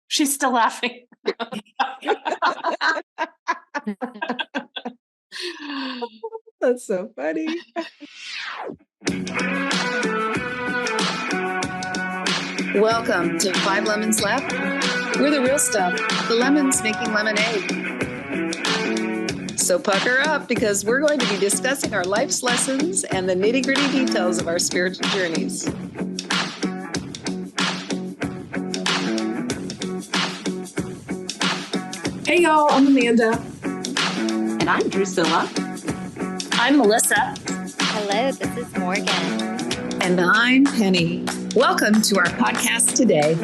She's still laughing. That's so funny. Welcome to 5 Lemons Left. We're the real stuff, the lemons making lemonade. So pucker up, because we're going to be discussing our life's lessons and the nitty-gritty details of our spiritual journeys. Hey y'all, I'm Amanda. And I'm Drusilla. I'm Melissa. Hello, this is Morgan. And I'm Penny. Welcome to our podcast today.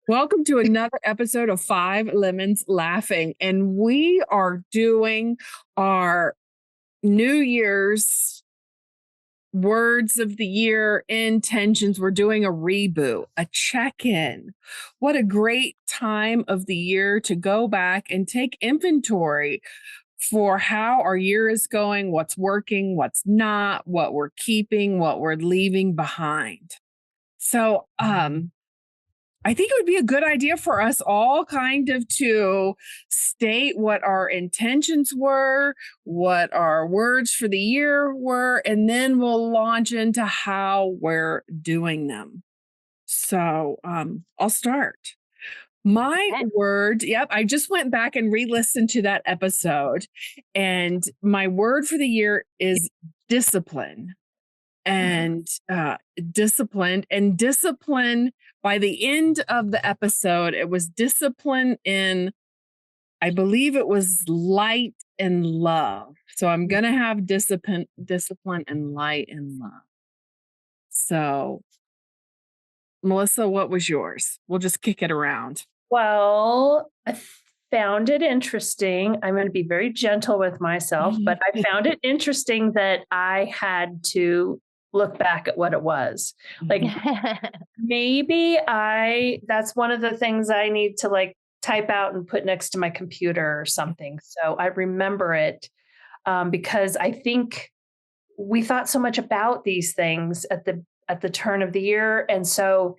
Welcome to another episode of 5 Lemons Laughing. And we are doing our New Year's words of the year intentions. We're doing a reboot, a check-in. What a great time of the year to go back and take inventory for how our year is going, what's working, what's not, what we're keeping, what we're leaving behind. So, I think it would be a good idea for us all kind of to state what our intentions were, what our words for the year were, and then we'll launch into how we're doing them. So I'll start. My word, I just went back and re-listened to that episode, and my word for the year is discipline. And discipline by the end of the episode, it was discipline in, I believe it was light and love. So I'm going to have discipline and light and love. So Melissa, what was yours? We'll just kick it around. Well, I found it interesting. I'm going to be very gentle with myself, but I found it interesting that I had to look back at what it was. Like maybe that's one of the things I need to like type out and put next to my computer or something. So I remember it because I think we thought so much about these things at the turn of the year. And so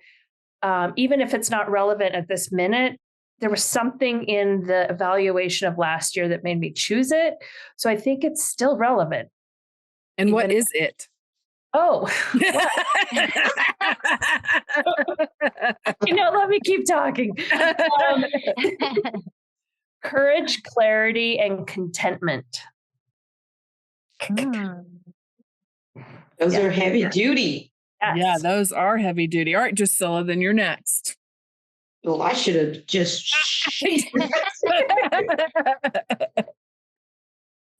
even if it's not relevant at this minute, there was something in the evaluation of last year that made me choose it. So I think it's still relevant. And what is it? Oh, let me keep talking. Courage, clarity, and contentment. Those are heavy duty. Yes. Yeah, those are heavy duty. All right, Drusilla, then you're next. Well, I should have just.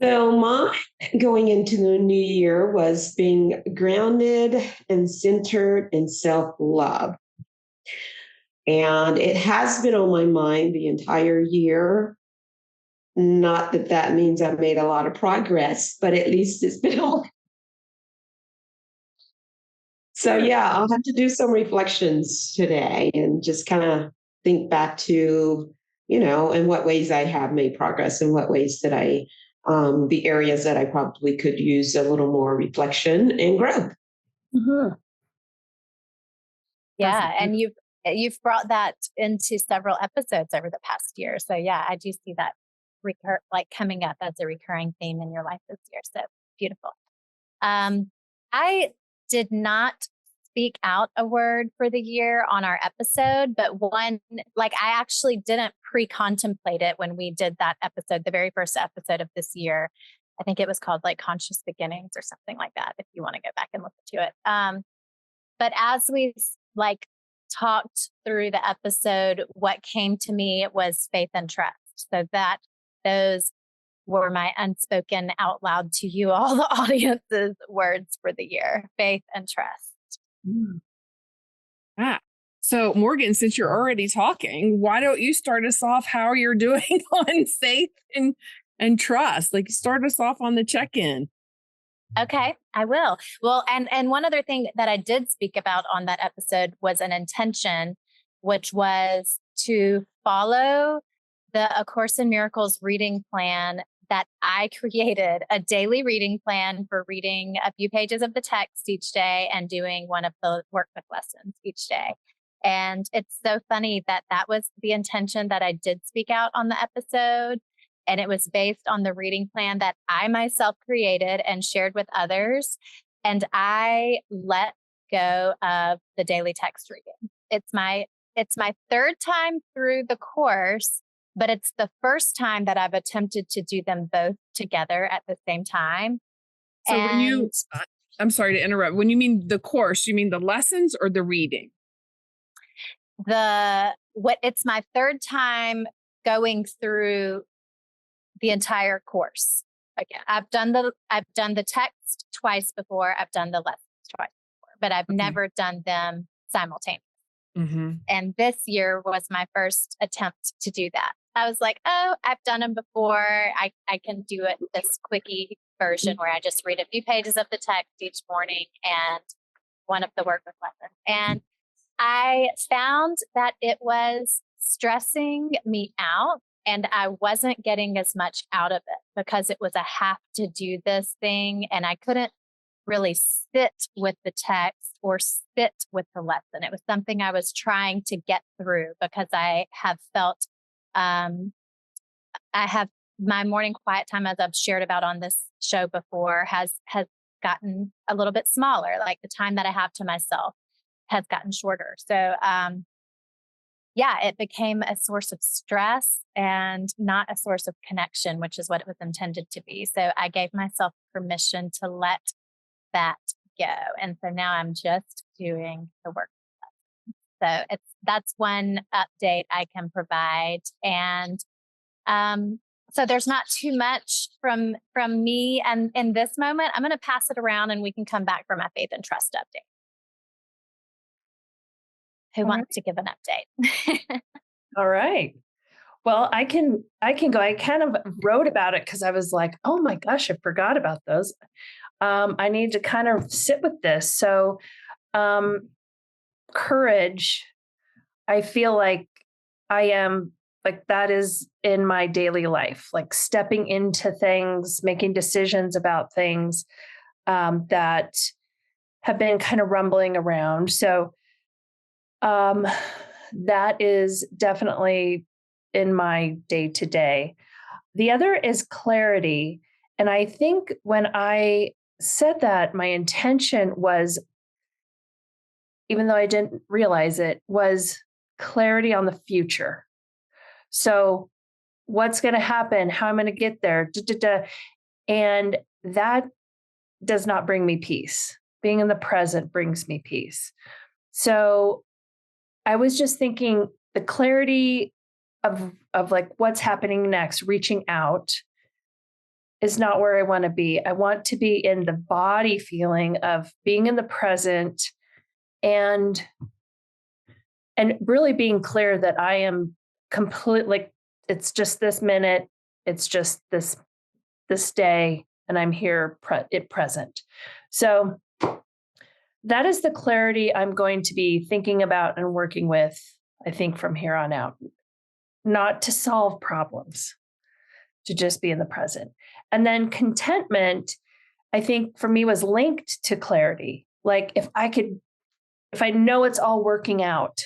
So my going into the new year was being grounded and centered in self-love. And it has been on my mind the entire year. Not that means I've made a lot of progress, but at least it's been on. So I'll have to do some reflections today and just kind of think back to, in what ways I have made progress, in what ways that the areas that I probably could use a little more reflection and growth. Mm-hmm. Yeah, and you've brought that into several episodes over the past year. So I do see that coming up as a recurring theme in your life this year. So beautiful. I did not speak out a word for the year on our episode, but one, I actually didn't pre-contemplate it when we did that episode, the very first episode of this year. I think it was called Conscious Beginnings or something like that, if you want to go back and listen to it. But as we talked through the episode, what came to me was faith and trust. So those were my unspoken out loud to you, all the audience's words for the year, faith and trust. So Morgan, since you're already talking, why don't you start us off how you're doing on faith and trust? Start us off on the check-in. Okay, I will. Well, and one other thing that I did speak about on that episode was an intention, which was to follow the A Course in Miracles reading plan that I created a daily reading plan for reading a few pages of the text each day and doing one of the workbook lessons each day. And it's so funny that that was the intention that I did speak out on the episode. And it was based on the reading plan that I myself created and shared with others. And I let go of the daily text reading. It's my third time through the course, but it's the first time that I've attempted to do them both together at the same time. So I'm sorry to interrupt. When you mean the course, you mean the lessons or the reading? It's my third time going through the entire course. Again, I've done the text twice before. I've done the lessons twice before, but I've never done them simultaneously. Mm-hmm. And this year was my first attempt to do that. I was like, oh, I've done them before. I can do it this quickie version where I just read a few pages of the text each morning and one of the workbook lessons. And I found that it was stressing me out and I wasn't getting as much out of it because it was a have to do this thing. And I couldn't really sit with the text or sit with the lesson. It was something I was trying to get through because I have felt, I have my morning quiet time, as I've shared about on this show before, has gotten a little bit smaller. Like the time that I have to myself has gotten shorter. So, it became a source of stress and not a source of connection, which is what it was intended to be. So I gave myself permission to let that go. And so now I'm just doing the work. So that's one update I can provide. And so there's not too much from me. And in this moment, I'm going to pass it around and we can come back for my faith and trust update. Who wants to give an update? All right. Well, I can go. I kind of wrote about it because I was like, oh my gosh, I forgot about those. I need to kind of sit with this. So, courage, I feel like I am like that is in my daily life, like stepping into things, making decisions about things that have been kind of rumbling around. So, that is definitely in my day to day. The other is clarity. And I think when I said that, my intention was, even though I didn't realize it, was clarity on the future. So what's going to happen, how I'm going to get there, and that does not bring me peace. Being in the present brings me peace. So I was just thinking the clarity of like what's happening next, reaching out, is not where I want to be. I want to be in the body feeling of being in the present and really being clear that I am completely, it's just this minute, it's just this day, and I'm here present. So that is the clarity I'm going to be thinking about and working with, I think, from here on out. Not to solve problems, to just be in the present. And then contentment, I think for me was linked to clarity. Like if I know it's all working out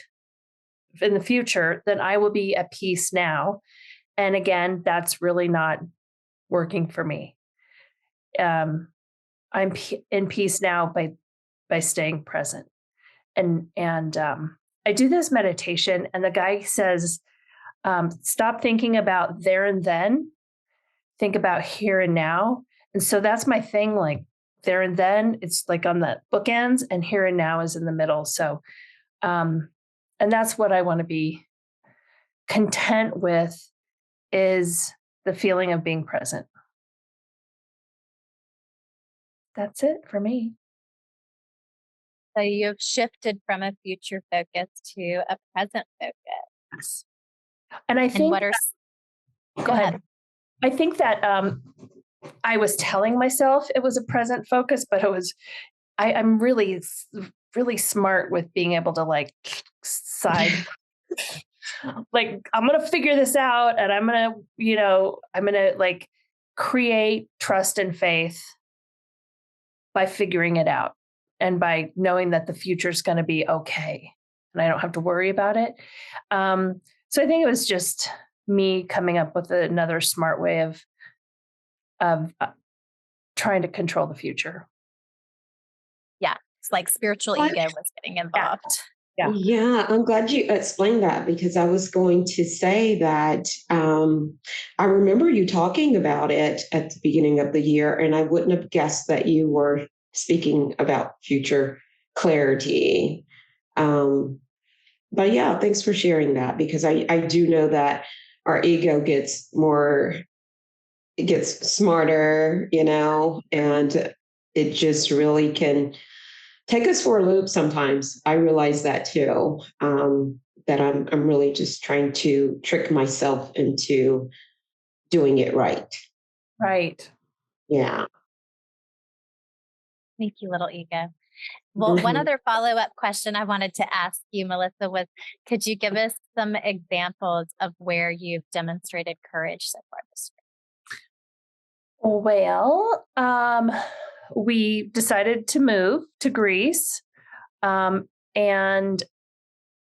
in the future, then I will be at peace now. And again, that's really not working for me. I'm in peace now by staying present. And I do this meditation, and the guy says, stop thinking about there and then, think about here and now. And so that's my thing, like there and then, it's like on the bookends, and here and now is in the middle. So, and that's what I want to be content with, is the feeling of being present. That's it for me. So you've shifted from a future focus to a present focus. And I think, go ahead. I think that I was telling myself it was a present focus, but I'm really, really smart with being able to like side, like, I'm going to figure this out, and I'm going to like create trust and faith by figuring it out and by knowing that the future is going to be okay and I don't have to worry about it. So I think it was just me coming up with another smart way of trying to control the future. Yeah. It's like spiritual ego was getting involved. Yeah. Yeah, I'm glad you explained that, because I was going to say that I remember you talking about it at the beginning of the year, and I wouldn't have guessed that you were speaking about future clarity. But yeah, thanks for sharing that, because I do know that our ego gets smarter, and it just really can take us for a loop sometimes. I realize that too, that I'm really just trying to trick myself into doing it right. Right. Yeah. Thank you, little ego. Well, one other follow-up question I wanted to ask you, Melissa, was could you give us some examples of where you've demonstrated courage so far this year? Well, we decided to move to Greece. And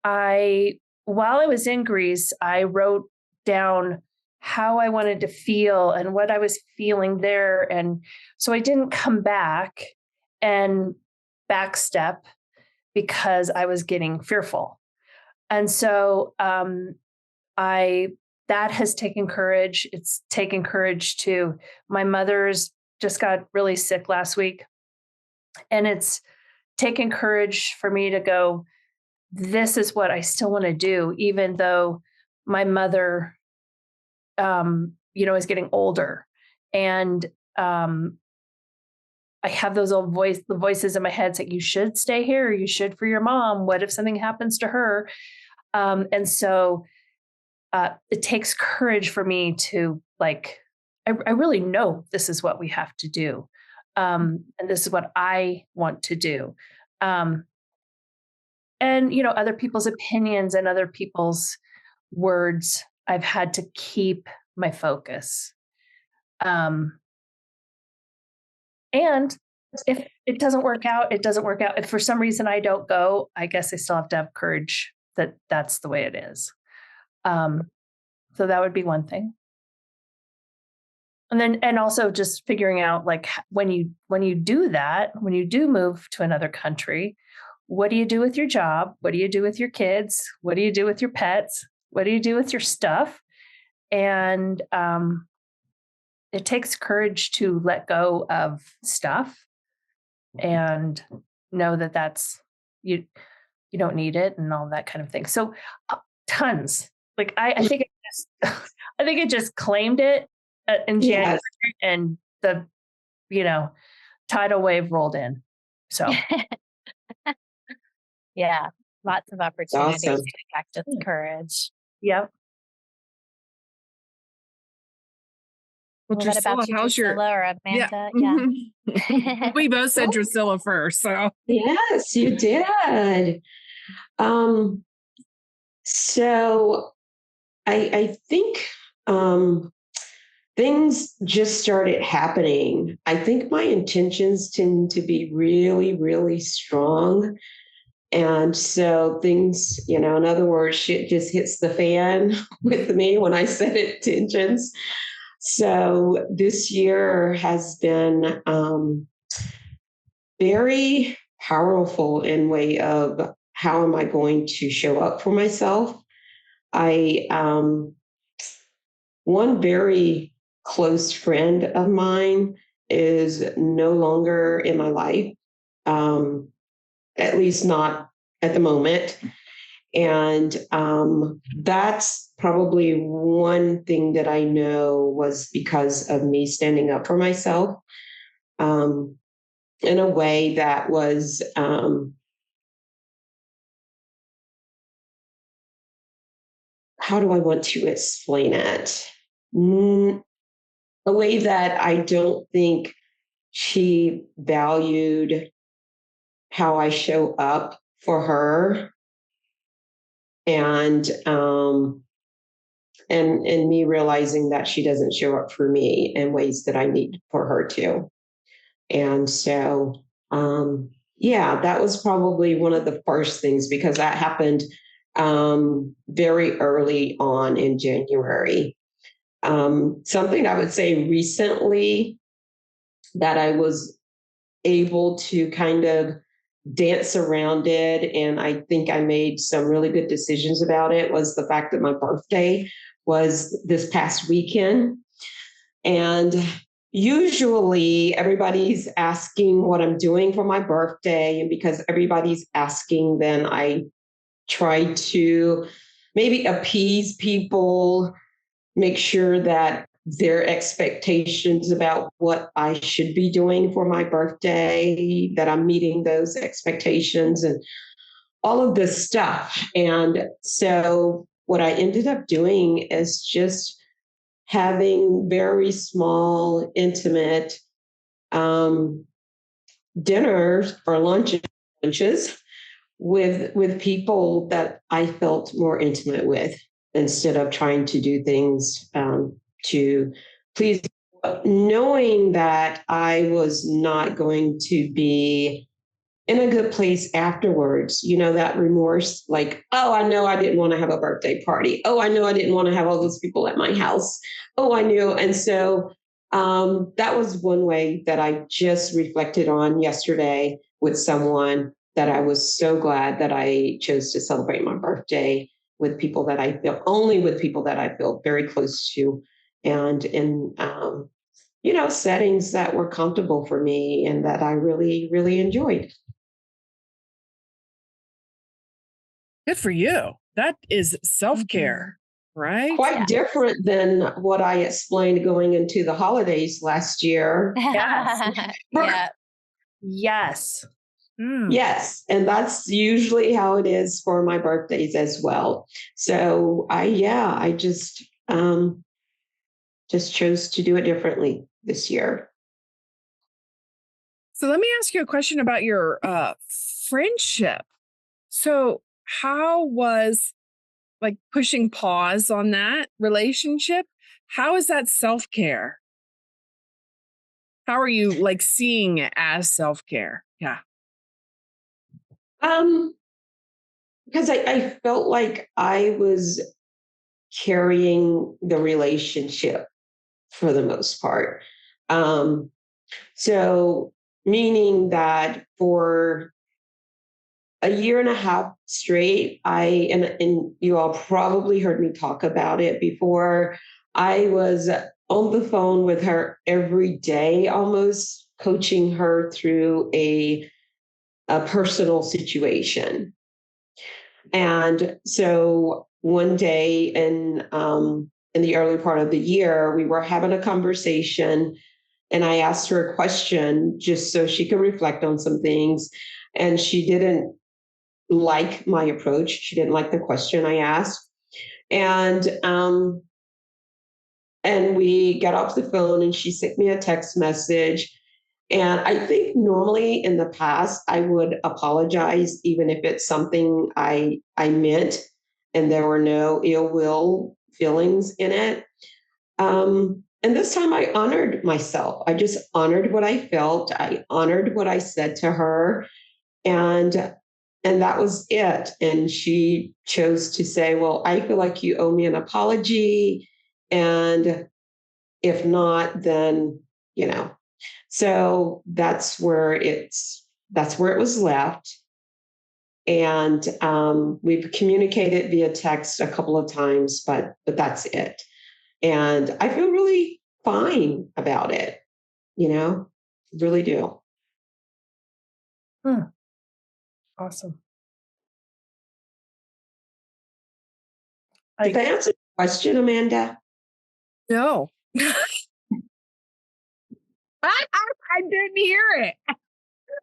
while I was in Greece, I wrote down how I wanted to feel and what I was feeling there. And so I didn't come back and backstep because I was getting fearful. And so that has taken courage. It's taken courage to, my mother's just got really sick last week. And it's taken courage for me to go, this is what I still want to do, even though my mother, is getting older. And I have those the voices in my head saying, you should stay here. You should for your mom. What if something happens to her? And so it takes courage for me to I really know this is what we have to do. And this is what I want to do. And, other people's opinions and other people's words, I've had to keep my focus. And if it doesn't work out, it doesn't work out. If for some reason I don't go, I guess I still have to have courage that that's the way it is. So that would be one thing. And also just figuring out when you do that, when you do move to another country, what do you do with your job? What do you do with your kids? What do you do with your pets? What do you do with your stuff? And it takes courage to let go of stuff and know that that's you don't need it and all that kind of thing. So tons. I think it just claimed it in January, and the tidal wave rolled in. So yeah, lots of opportunities awesome. to practice courage. Yep. Well, What about you, Drusilla or Amanda? Yeah. We both said Drusilla first. So Yes, you did. So I think things just started happening. I think my intentions tend to be really, really strong. And so things, in other words, shit just hits the fan with me when I set intentions. So this year has been very powerful in way of how am I going to show up for myself. One very close friend of mine is no longer in my life, at least not at the moment. And that's probably one thing that I know was because of me standing up for myself in a way that was how do I want to explain it? A way that I don't think she valued how I show up for her. And and me realizing that she doesn't show up for me in ways that I need for her to. And so, yeah, that was probably one of the first things, because that happened very early on in January. Something I would say recently that I was able to kind of dance around it, and I think I made some really good decisions about it, was the fact that my birthday was this past weekend. And usually everybody's asking what I'm doing for my birthday. And because everybody's asking, then I try to maybe appease people, make sure that their expectations about what I should be doing for my birthday, that I'm meeting those expectations and all of this stuff. And so what I ended up doing is just having very small, intimate dinners or lunches with people that I felt more intimate with, instead of trying to do things to please, knowing that I was not going to be in a good place afterwards. That remorse, like, oh, I know I didn't want to have a birthday party. Oh, I know I didn't want to have all those people at my house. Oh, I knew. And so that was one way that I just reflected on yesterday with someone, that I was so glad that I chose to celebrate my birthday with people that I feel, only with people that I feel very close to, and in settings that were comfortable for me and that I really, really enjoyed. Good for you. That is self-care, right? Quite different than what I explained going into the holidays last year. Yes. Yeah. Yes. Yes. And that's usually how it is for my birthdays as well. So I just chose to do it differently this year. So let me ask you a question about your friendship. So how was, like, pushing pause on that relationship? How is that self-care? How are you, like, seeing it as self-care? Yeah. Because I felt like I was carrying the relationship for the most part. So meaning that for a year and a half straight, and you all probably heard me talk about it before, I was on the phone with her every day, almost coaching her through a personal situation. And so one day in the early part of the year, we were having a conversation, and I asked her a question just so she could reflect on some things. And she didn't like my approach. She didn't like the question I asked. And we got off the phone, and she sent me a text message. And I think normally in the past, I would apologize, even if it's something I meant and there were no ill will feelings in it. And this time I honored myself. I just honored what I felt. I honored what I said to her. And that was it. And she chose to say, well, I feel like you owe me an apology. And if not, then, so that's where it was left. And we've communicated via text a couple of times, but that's it. And I feel really fine about it, really do. Awesome. Did I answer the question, Amanda? No. I didn't hear it.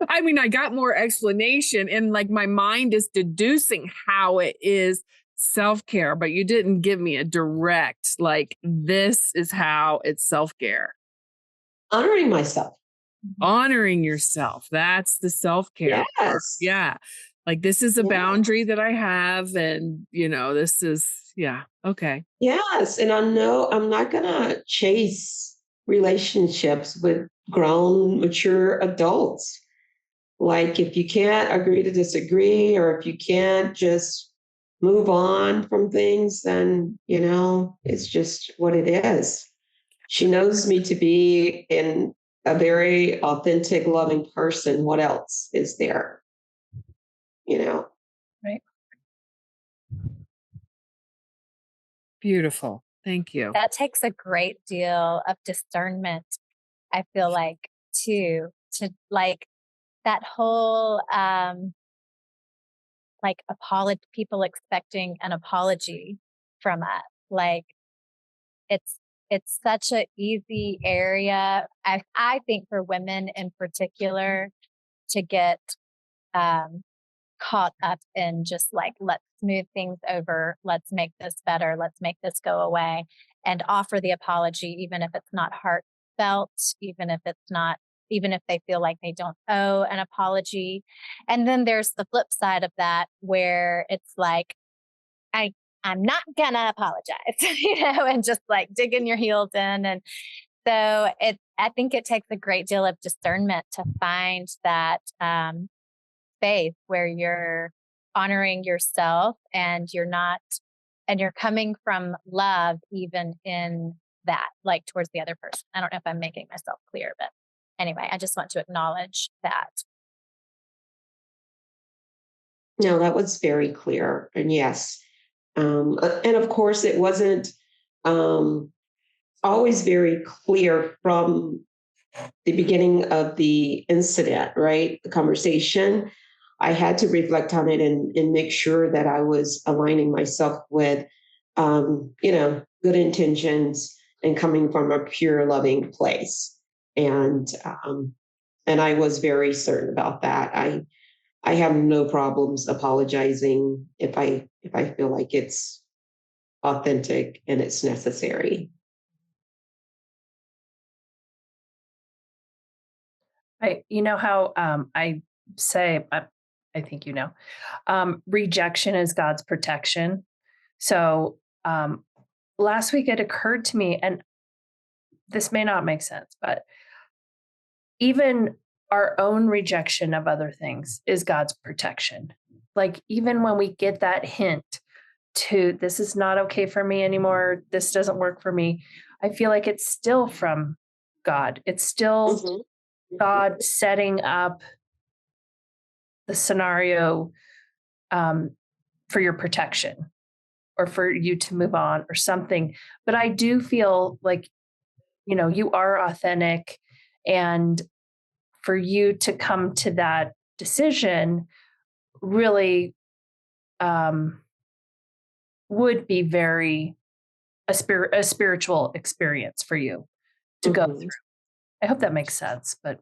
I mean, I got more explanation, and like my mind is deducing how it is self-care, but you didn't give me a direct, like, this is how it's self-care. Honoring myself. Honoring yourself. That's the self-care part. Yes. Yeah. Like, this is a boundary that I have, and this is, Yeah. Okay. Yes. And I know I'm not going to chase relationships with grown, mature adults. Like, if you can't agree to disagree, or if you can't just move on from things, then, it's just what it is. She knows me to be in a very authentic, loving person. What else is there? Right. Beautiful. Thank you. That takes a great deal of discernment, I feel like, too, to like that whole like people expecting an apology from us. Like, it's such an easy area, I think, for women in particular to get caught up in just like, let's smooth things over, let's make this better, let's make this go away, and offer the apology, even if it's not heartfelt, even if they feel like they don't owe an apology. And then there's the flip side of that, where it's like, I'm not gonna apologize, and just like digging your heels in. And so I think it takes a great deal of discernment to find that space where you're honoring yourself, and you're coming from love, even in that, like, towards the other person. I don't know if I'm making myself clear, but anyway, I just want to acknowledge that. No, that was very clear. And yes. And of course, it wasn't always very clear from the beginning of the incident, right? The conversation. I had to reflect on it and make sure that I was aligning myself with, good intentions and coming from a pure, loving place. And I was very certain about that. I have no problems apologizing if I feel like it's authentic and it's necessary. How I say, I think rejection is God's protection. So last week it occurred to me, and this may not make sense, but even our own rejection of other things is God's protection. Like, even when we get that hint to, this is not okay for me anymore, this doesn't work for me, I feel like it's still from God. It's still God setting up the scenario for your protection, or for you to move on or something. But I do feel like, you are authentic, and for you to come to that decision really would be very a spiritual experience for you to go through. I hope that makes sense. But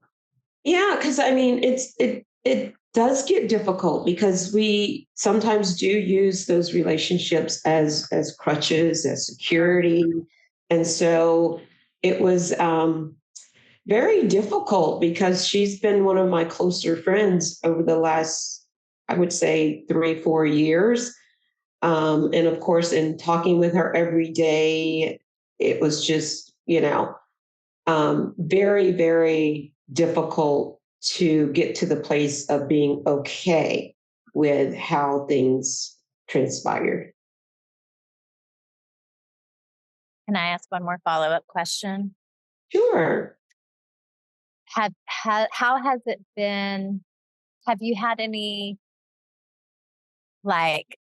yeah, because I mean, it does get difficult, because we sometimes do use those relationships as crutches, as security. And so it was very difficult, because she's been one of my closer friends over the last, I would say, 3-4 years. And of course, in talking with her every day, it was just, very, very difficult to get to the place of being okay with how things transpired. Can I ask one more follow-up question? Sure. How has it been? Have you had any, like,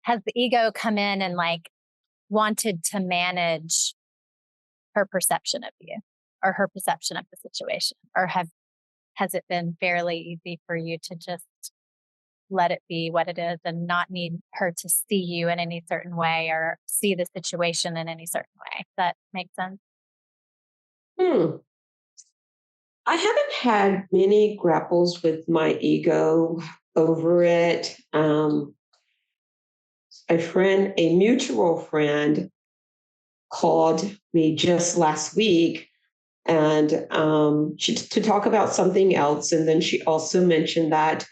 has the ego come in and like wanted to manage her perception of you, or her perception of the situation? Or has it been fairly easy for you to just let it be what it is, and not need her to see you in any certain way, or see the situation in any certain way? Does that make sense? I haven't had many grapples with my ego over it. A mutual friend, called me just last week, and to talk about something else. And then she also mentioned that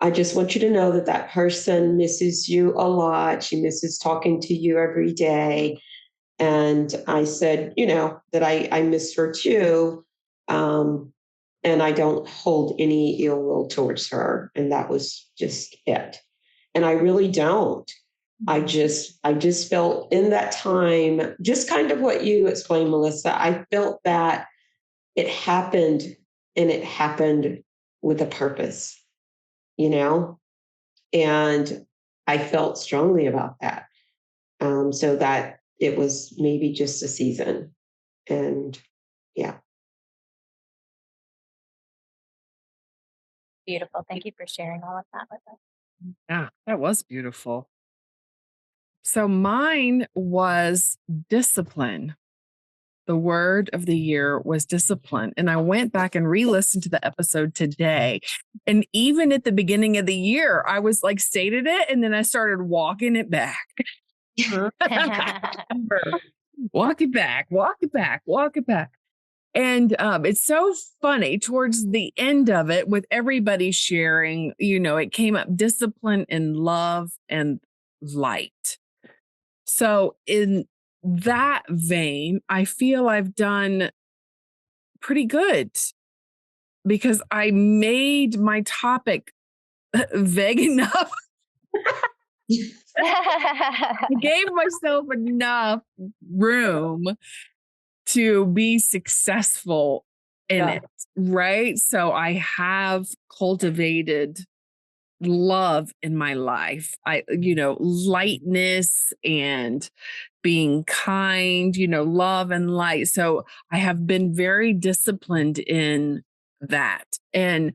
I just want you to know that that person misses you a lot. She misses talking to you every day. And I said, that I miss her too. And I don't hold any ill will towards her. And that was just it. And I really don't. I just felt in that time, just kind of what you explained, Melissa, I felt that it happened, and it happened with a purpose, and I felt strongly about that. So that it was maybe just a season. And yeah. Beautiful. Thank you for sharing all of that with us. Yeah, that was beautiful. So mine was discipline. The word of the year was discipline. And I went back and re-listened to the episode today. And even at the beginning of the year, I was like stated it, and then I started walking it back. Walk it back, walk it back, walk it back. And it's so funny towards the end of it, with everybody sharing, it came up discipline and love and light. So in that vein, I feel I've done pretty good because I made my topic vague enough. I gave myself enough room to be successful in it, right? So I have cultivated love in my life. Lightness and being kind, love and light. So I have been very disciplined in that. And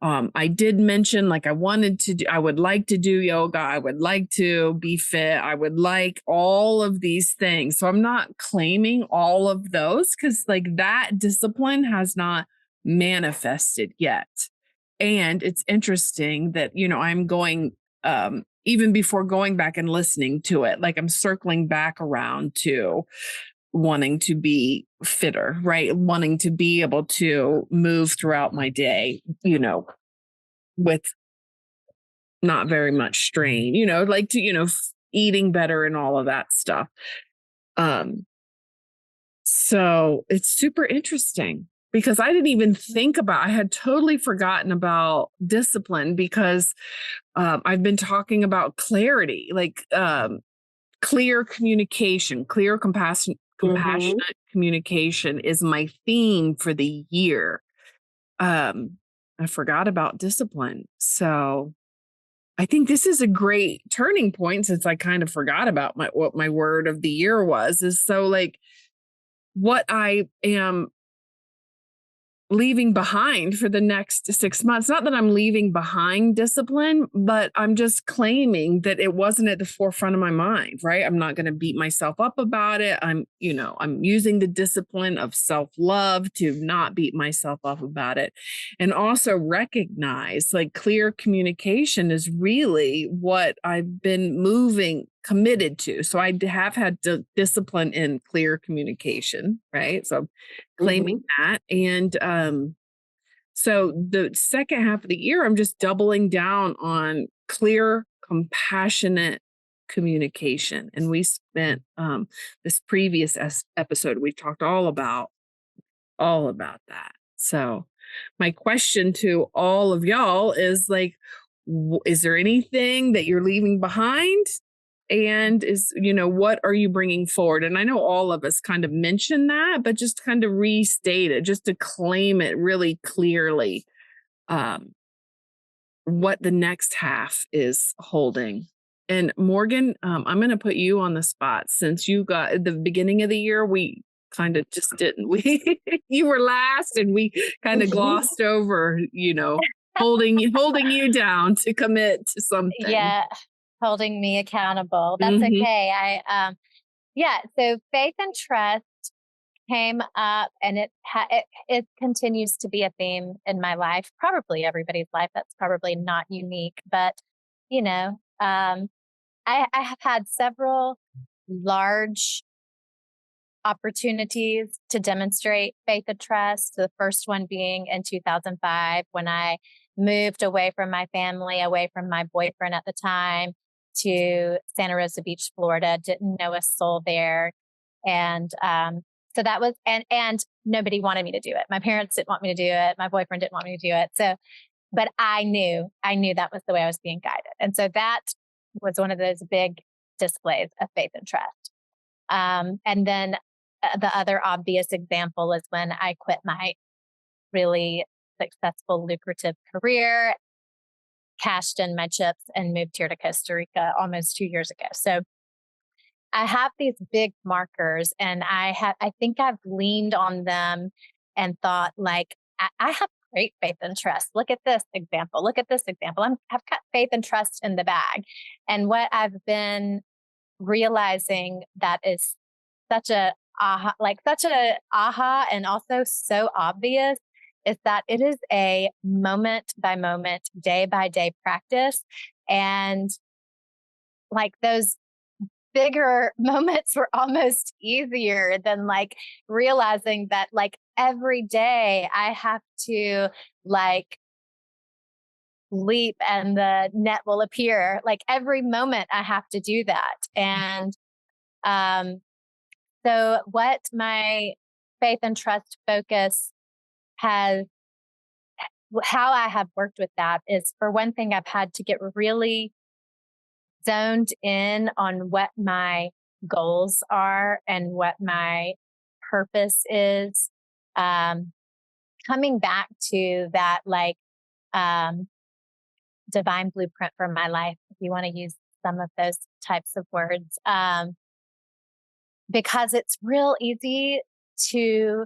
I did mention, like, I would like to do yoga. I would like to be fit. I would like all of these things. So I'm not claiming all of those because, like, that discipline has not manifested yet. And it's interesting that, I'm going, even before going back and listening to it, like, I'm circling back around to wanting to be fitter, right? Wanting to be able to move throughout my day, with not very much strain, like to, eating better and all of that stuff. So it's super interesting because I didn't even think I had totally forgotten about discipline because I've been talking about clarity, like clear communication, compassionate communication is my theme for the year. I forgot about discipline. So I think this is a great turning point since I kind of forgot about what my word of the year was. Is so, like, what I am leaving behind for the next 6 months. Not that I'm leaving behind discipline, but I'm just claiming that it wasn't at the forefront of my mind, right? I'm not going to beat myself up about it. I'm using the discipline of self-love to not beat myself up about it. And also recognize, like, clear communication is really what I've been committed to. So I have had discipline in clear communication, right? So claiming that. And so the second half of the year, I'm just doubling down on clear, compassionate communication. And we spent this previous episode, we talked all about that. So my question to all of y'all is, like, is there anything that you're leaving behind? And what are you bringing forward? And I know all of us kind of mentioned that, but just kind of restate it, just to claim it really clearly, what the next half is holding. And Morgan, I'm going to put you on the spot since you got at the beginning of the year. We kind of just didn't. You were last, and we kind of glossed over, holding you down to commit to something. Yeah. Holding me accountable. That's okay. So faith and trust came up, and it continues to be a theme in my life, probably everybody's life. That's probably not unique, but I have had several large opportunities to demonstrate faith and trust. The first one being in 2005 when I moved away from my family, away from my boyfriend at the time, to Santa Rosa Beach, Florida. Didn't know a soul there. And so that was, and nobody wanted me to do it. My parents didn't want me to do it. My boyfriend didn't want me to do it. So, but I knew that was the way I was being guided. And so that was one of those big displays of faith and trust. And then the other obvious example is when I quit my really successful, lucrative career, cashed in my chips, and moved here to Costa Rica almost 2 years ago. So I have these big markers, and I think I've leaned on them and thought, like, I have great faith and trust. Look at this example. Look at this example. I've got faith and trust in the bag. And what I've been realizing that is such a aha, and also so obvious, is that it is a moment by moment, day by day practice. And like those bigger moments were almost easier than like realizing that like every day I have to like leap and the net will appear. Like every moment I have to do that. And so what my faith and trust focus has, how I have worked with that is, for one thing, I've had to get really zoned in on what my goals are and what my purpose is. Coming back to that, like, divine blueprint for my life, if you want to use some of those types of words, because it's real easy to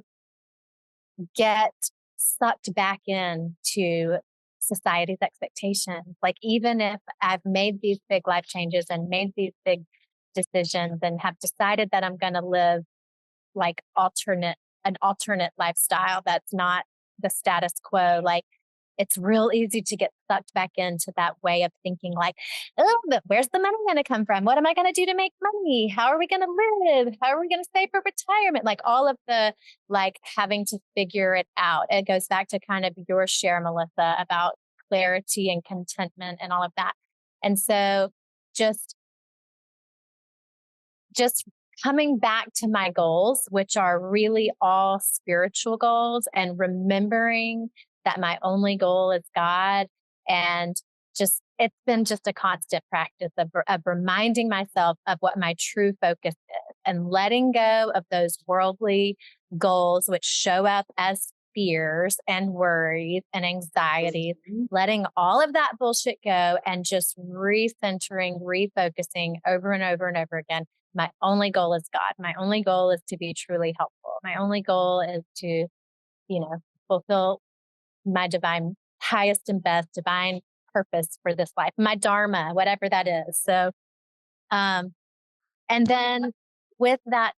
get sucked back into society's expectations. Like, even if I've made these big life changes and made these big decisions and have decided that I'm going to live like an alternate lifestyle that's not the status quo, like, it's real easy to get sucked back into that way of thinking, like, oh, but where's the money going to come from? What am I going to do to make money? How are we going to live? How are we going to save for retirement? Like, all of the, like, having to figure it out. It goes back to kind of your share, Melissa, about clarity and contentment and all of that. And so just coming back to my goals, which are really all spiritual goals, and remembering that my only goal is God. And it's been just a constant practice of reminding myself of what my true focus is, and letting go of those worldly goals, which show up as fears and worries and anxieties, letting all of that bullshit go and just recentering, refocusing over and over and over again. My only goal is God. My only goal is to be truly helpful. My only goal is to, fulfill my divine, highest and best divine purpose for this life, my dharma, whatever that is. So, and then with that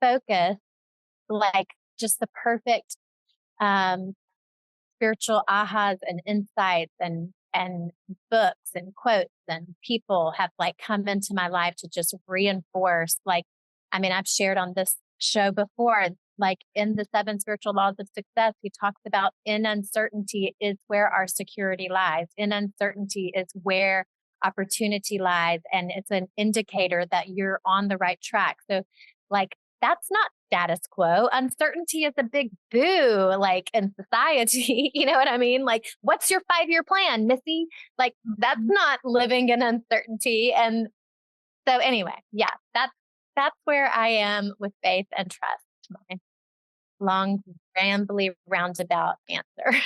focus, like, just the perfect spiritual ahas and insights and books and quotes and people have like come into my life to just reinforce, like, I mean, I've shared on this show before, like in the 7 spiritual laws of success, he talks about in uncertainty is where our security lies. In uncertainty is where opportunity lies. And it's an indicator that you're on the right track. So, like, that's not status quo. Uncertainty is a big boo, like, in society. You know what I mean? Like, what's your 5-year plan, Missy? Like, that's not living in uncertainty. And so anyway, yeah, that's where I am with faith and trust. My long, rambly, roundabout answer.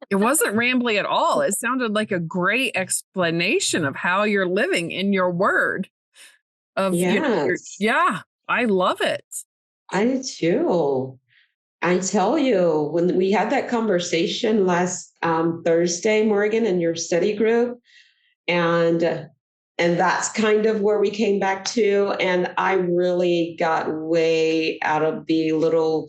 It wasn't rambly at all. It sounded like a great explanation of how you're living in your word. Yeah, I love it. I do too. I tell you, when we had that conversation last Thursday, Morgan, in your study group, and that's kind of where we came back to. And I really got way out of the little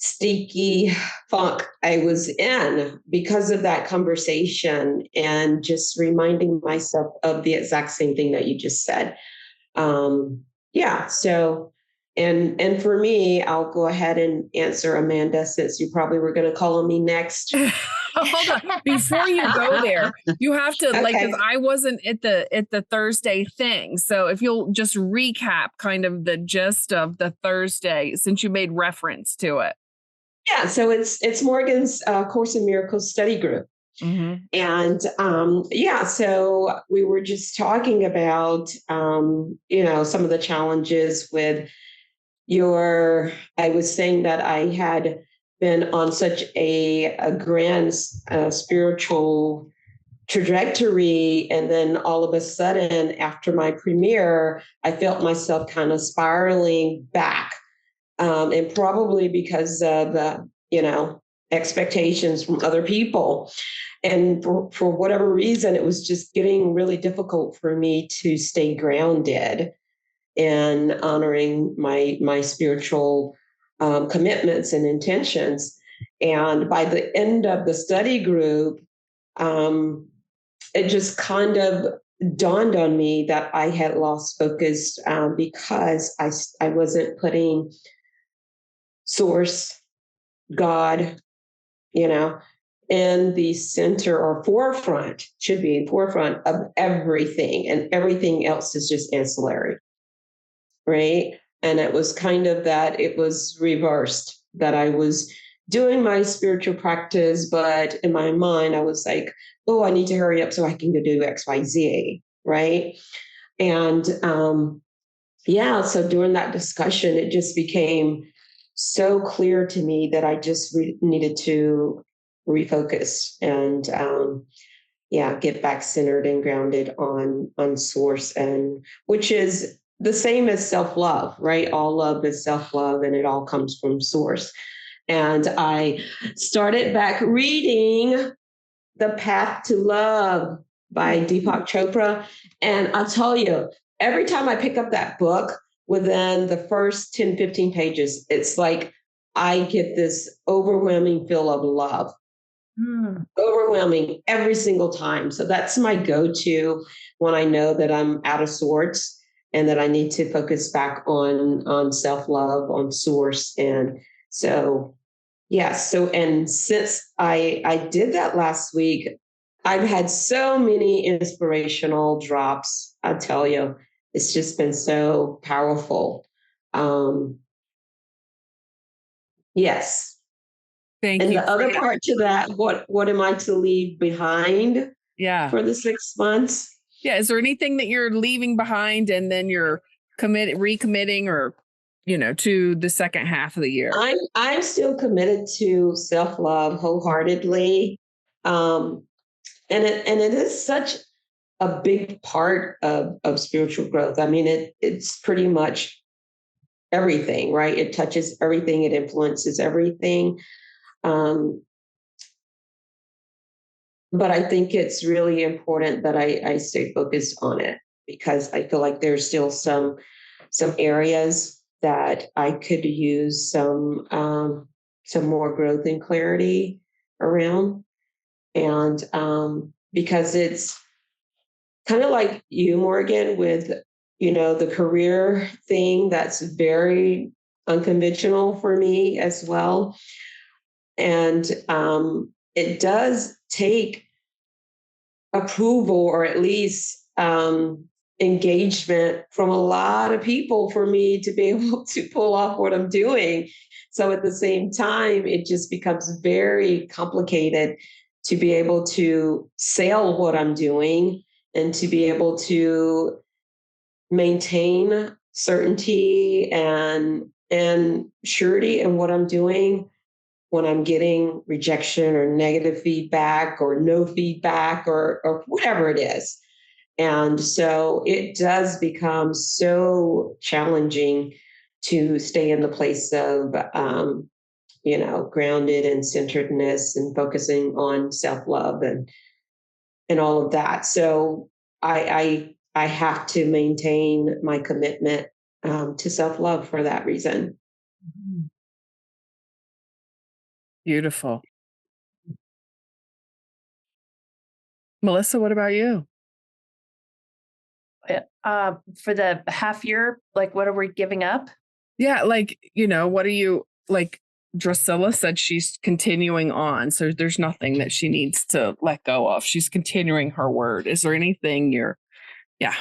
stinky funk I was in because of that conversation, and just reminding myself of the exact same thing that you just said. So, and for me, I'll go ahead and answer, Amanda, since you probably were going to call on me next. hold on. Before you go there, you have to like, Okay. because I wasn't at the Thursday thing. So if you'll just recap kind of the gist of the Thursday, since you made reference to it. Yeah, so it's Morgan's Course in Miracles study group. Mm-hmm. And yeah, so we were just talking about, some of the challenges with I was saying that I had been on such a grand spiritual trajectory. And then all of a sudden, after my premiere, I felt myself kind of spiraling back. And probably because of expectations from other people. And for whatever reason, it was just getting really difficult for me to stay grounded in honoring my spiritual commitments and intentions. And by the end of the study group, it just kind of dawned on me that I had lost focus because I wasn't putting source, God, in the center or forefront, should be forefront of everything, and everything else is just ancillary, right? And it was kind of that it was reversed, that I was doing my spiritual practice, but in my mind, I was like, oh, I need to hurry up so I can go do XYZ, right? And so during that discussion, it just became so clear to me that I just needed to refocus and get back centered and grounded on source, and which is the same as self-love, right? All love is self-love, and it all comes from source. And I started back reading The Path to Love by Deepak Chopra. And I'll tell you, every time I pick up that book, within the first 10, 15 pages, it's like I get this overwhelming feel of love. Overwhelming every single time. So that's my go-to when I know that I'm out of sorts and that I need to focus back on self-love, on source. And so, yes. So, and since I did that last week, I've had so many inspirational drops. I tell you, it's just been so powerful. Yes. Thank And you. the other part to that, what am I to leave behind for the 6 months? Yeah. Is there anything that you're leaving behind and then you're recommitting or, to the second half of the year? I'm still committed to self-love wholeheartedly. And it is such a big part of spiritual growth. I mean, it's pretty much everything, right? It touches everything. It influences everything. But I think it's really important that I stay focused on it, because I feel like there's still some areas that I could use some more growth and clarity around. And because it's kind of like you, Morgan, with the career thing that's very unconventional for me as well. And it does take approval, or at least engagement from a lot of people for me to be able to pull off what I'm doing. So at the same time, it just becomes very complicated to be able to sell what I'm doing and to be able to maintain certainty and surety in what I'm doing when I'm getting rejection or negative feedback or no feedback or whatever it is. And so it does become so challenging to stay in the place of, grounded and centeredness and focusing on self-love and all of that. So I have to maintain my commitment to self-love for that reason. Beautiful. Melissa, what about you? For the half year, like what are we giving up? Yeah, like, what are you like? Drusilla said she's continuing on. So there's nothing that she needs to let go of. She's continuing her word. Is there anything yeah.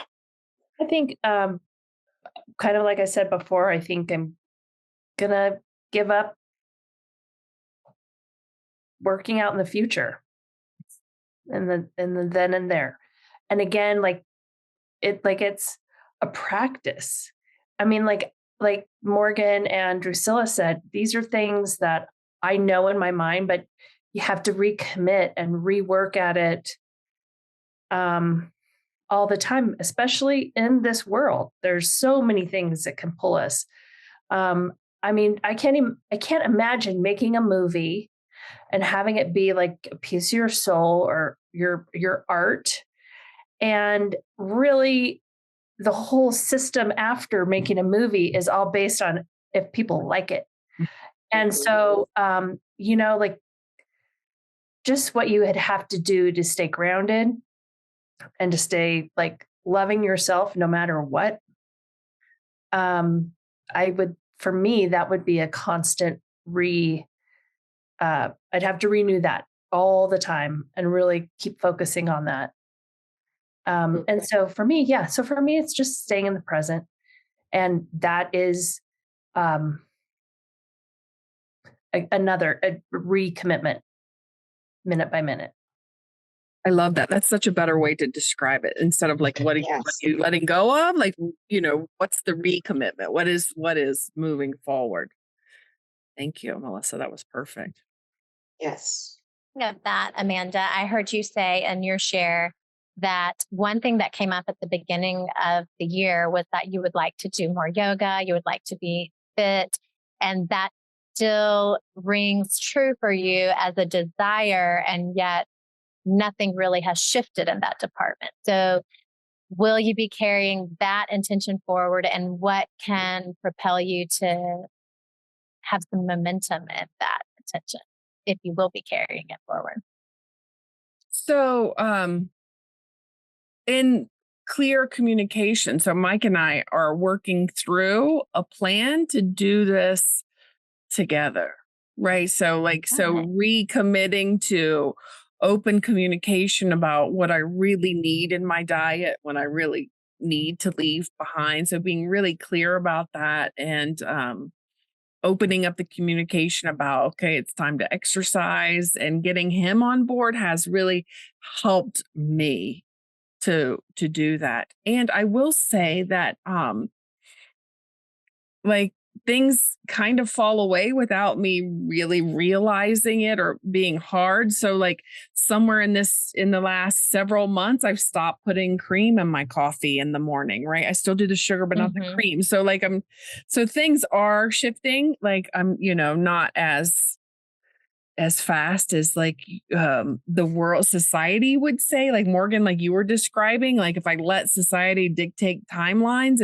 I think, kind of like I said before, I think I'm going to give up working out in the future and the then and there. And again, it's a practice. I mean, like Morgan and Drusilla said, these are things that I know in my mind, but you have to recommit and rework at it all the time, especially in this world. There's so many things that can pull us. I mean, I can't imagine making a movie and having it be like a piece of your soul or your art, and really the whole system after making a movie is all based on if people like it. And so, like just what you would have to do to stay grounded and to stay like loving yourself no matter what. For me, that would be a constant I'd have to renew that all the time and really keep focusing on that. And so for me, it's just staying in the present. And that is another recommitment, minute by minute. I love that. That's such a better way to describe it, instead of like what are you letting go of? Like, what's the recommitment? What is moving forward? Thank you, Melissa. That was perfect. Yes. Of that, Amanda, I heard you say in your share that one thing that came up at the beginning of the year was that you would like to do more yoga, you would like to be fit, and that still rings true for you as a desire, and yet nothing really has shifted in that department. So will you be carrying that intention forward, and what can propel you to have some momentum in that intention if you will be carrying it forward? So, in clear communication. So Mike and I are working through a plan to do this together, right? So recommitting to open communication about what I really need in my diet, when I really need to leave behind. So being really clear about that, and opening up the communication about, okay, it's time to exercise, and getting him on board has really helped me to do that. And I will say that things kind of fall away without me really realizing it or being hard. So like somewhere in the last several months, I've stopped putting cream in my coffee in the morning, right? I still do the sugar, but not the cream. So so things are shifting. Like I'm, not as fast as the world society would say, like Morgan, like you were describing, like if I let society dictate timelines,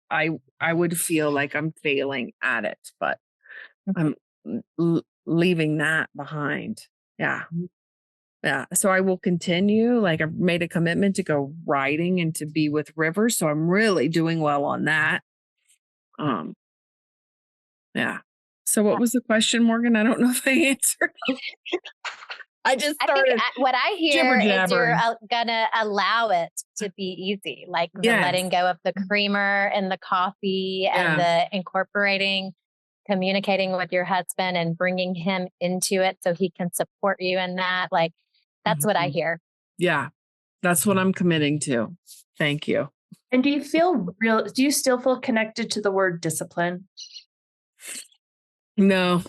I would feel like I'm failing at it, but I'm leaving that behind. Yeah. Yeah. So I will continue. Like I've made a commitment to go riding and to be with rivers. So I'm really doing well on that. Yeah. So what was the question, Morgan? I don't know if I answered. I think what I hear is you're gonna allow it to be easy, like the letting go of the creamer and the coffee and the incorporating, communicating with your husband and bringing him into it so he can support you in that. Like that's what I hear. Yeah, that's what I'm committing to. Thank you. And do you still feel connected to the word discipline? No.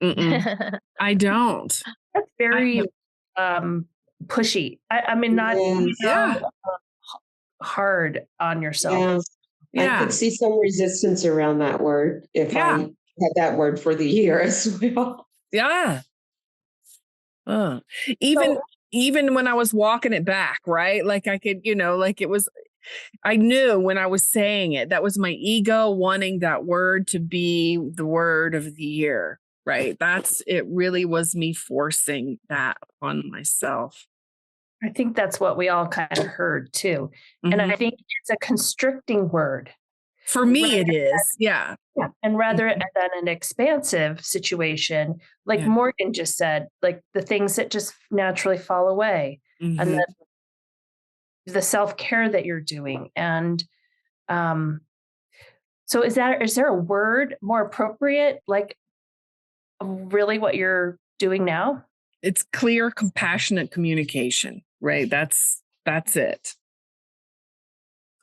I don't. That's very pushy. I mean, not hard on yourself. Yeah. I could see some resistance around that word if I had that word for the year as well. Yeah. Even when I was walking it back, right? Like I could, I knew when I was saying it, that was my ego wanting that word to be the word of the year, right? It really was me forcing that on myself. I think that's what we all kind of heard too. And I think it's a constricting word. For me, it is. Yeah. Yeah. And rather than an expansive situation, like Morgan just said, like the things that just naturally fall away, and then the self-care that you're doing. And so is there a word more appropriate, like really what you're doing now? It's clear, compassionate communication, right? That's it.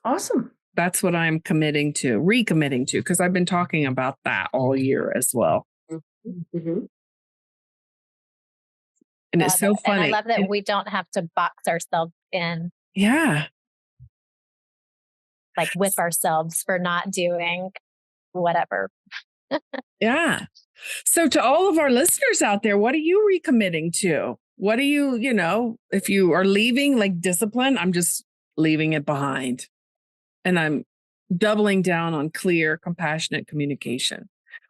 Awesome. That's what I'm recommitting to, because I've been talking about that all year as well. Mm-hmm. And it's so funny. And I love that we don't have to box ourselves in. Yeah. Like whip ourselves for not doing whatever. Yeah. So to all of our listeners out there, what are you recommitting to? What do you, if you are leaving like discipline, I'm just leaving it behind. And I'm doubling down on clear, compassionate communication.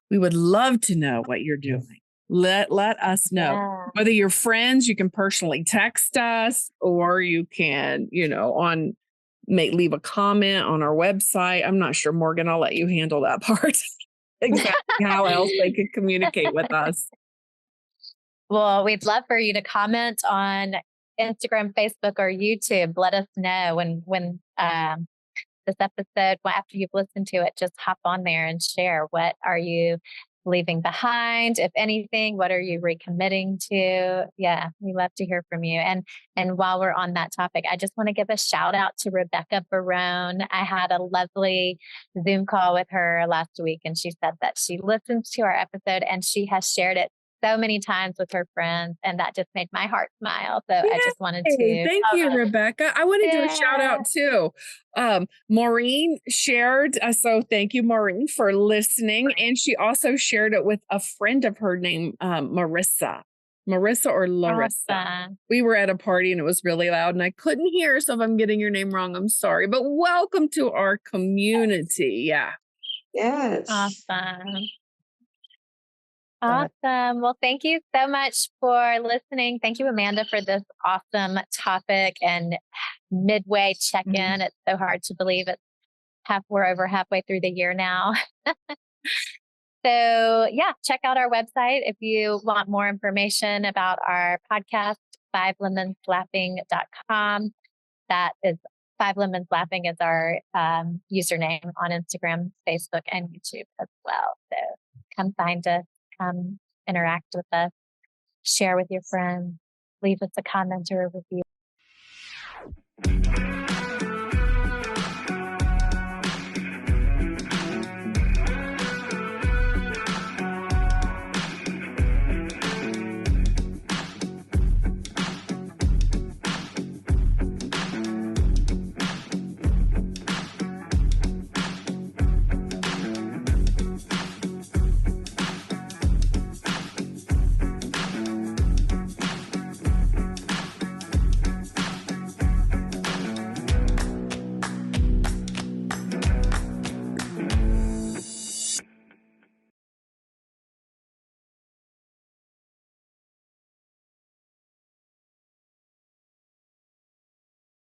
We would love to know what you're doing. Let us know. Yeah. Whether you're friends, you can personally text us, or you can, leave a comment on our website. I'm not sure, Morgan, I'll let you handle that part. Exactly how else they could communicate with us. Well, we'd love for you to comment on Instagram, Facebook, or YouTube. Let us know when this episode, after you've listened to it, just hop on there and share. What are you leaving behind? If anything, what are you recommitting to? Yeah, we love to hear from you. And while we're on that topic, I just want to give a shout out to Rebecca Barone. I had a lovely Zoom call with her last week, and she said that she listened to our episode and she has shared it so many times with her friends, and that just made my heart smile. So I just wanted to thank you, Rebecca. I want to do a shout out too. Maureen shared, so thank you, Maureen, for listening. And she also shared it with a friend of her named Marissa or Larissa. Awesome. We were at a party and it was really loud and I couldn't hear, so if I'm getting your name wrong, I'm sorry, but welcome to our community. Yeah. Yes. Awesome. Awesome. Well, thank you so much for listening. Thank you, Amanda, for this awesome topic and midway check-in. It's so hard to believe we're over halfway through the year now. So yeah, check out our website if you want more information about our podcast, 5lemonslaughing.com. That is 5lemonslaughing is our username on Instagram, Facebook, and YouTube as well. So come find us. Interact with us, share with your friends, leave us a comment or a review.